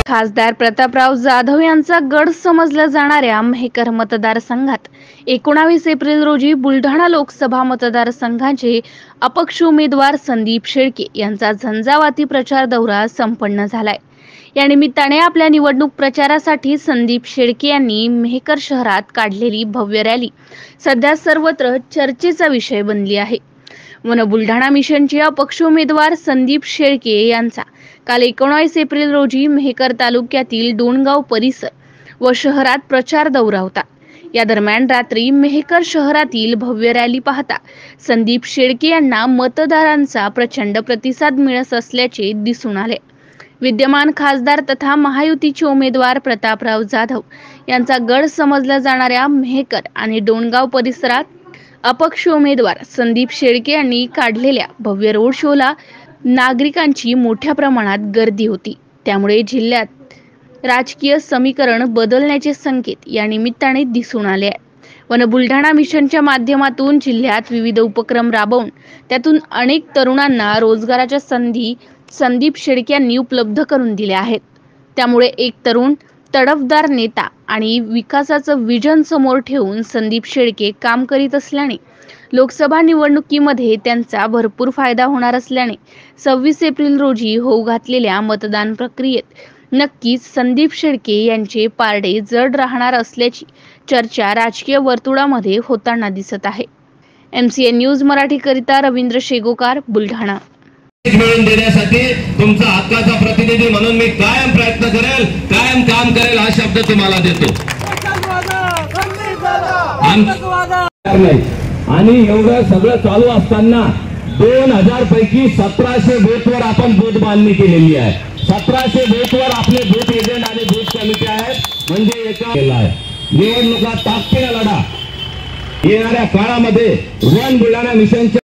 खासदार प्रतापराव जाधव यांचा गड समजल्या जाणाऱ्या मेहकर मतदारसंघात 19 एप्रिल रोजी बुलढाणा लोकसभा मतदारसंघाचे अपक्ष उमेदवार संदीप शेळके यांचा झंझावाती प्रचार दौरा संपन्न झालाय। या निमित्ताने आपल्या निवडणूक प्रचारासाठी संदीप शेळके यांनी मेहकर शहरात काढलेली भव्य रॅली सध्या सर्वत्र चर्चेचा विषय बनली आहे। वन बुलढाणा मिशनचे अपक्ष उमेदवार संदीप शेळके यांचा काल 19 एप्रिल रोजी मेहकर तालुक्यातील डोणगाव परिसर व शहरात प्रचार दौरा होता। या दरम्यान रात्री मेहकर शहरातील भव्य रॅली पाहता संदीप शेळके यांना मतदारांचा प्रचंड प्रतिसाद मिळत असल्याचे दिसून आले। विद्यमान खासदार तथा महायुतीचे उमेदवार प्रतापराव जाधव यांचा गड समजल्या जाणाऱ्या मेहकर आणि डोणगाव परिसरात अपक्ष उमेदवार संदीप शेळके यांनी काढलेल्या भव्य रोड शोला नागरिकांची मोठ्या प्रमाणात गर्दी होती। त्यामुळे जिल्ह्यात राजकीय समीकरण बदलण्याचे संकेत या निमित्ताने दिसून आले आहेत। वन बुलढाणा मिशनच्या माध्यमातून जिल्ह्यात विविध उपक्रम राबवून त्यातून अनेक तरुणांना रोजगाराच्या संधी संदीप शेळके यांनी उपलब्ध करून दिल्या आहेत। त्यामुळे एक तरुण तडफदार नेता आणि विकासाचं विजन समोर ठेवून संदीप शेळके काम करीत असल्याने लोकसभा निवडणुकीमध्ये त्यांचा भरपूर फायदा होणार असल्याने 26 एप्रिल रोजी होऊ घातलेल्या मतदान प्रक्रियेत नक्कीच संदीप शेळके यांचे पारडे जड राहणार असल्याची चर्चा राजकीय वर्तुळामध्ये होताना दिसत आहे। MCN न्यूज मराठी करिता रवींद्र शेगोकार, बुलढाणा। मिळून देण्यासाठी तुमचा हक्काचा प्रतिनिधी म्हणून मी कायम प्रयत्न करेल, कायम काम करेल हा शब्द तुम्हाला देतो। आणि एवढं सगळं चालू असताना 2000 पैकी 1700 बूथवर आपण बूथ बांधणी केलेली आहे। 1700 बूथवर आपले बूथ एजंट आणि बूथ कमिटी आहेत। म्हणजे एका निवडणुका ताकदीने लढा। येणाऱ्या काळामध्ये वन बुलढाणा मिशनच्या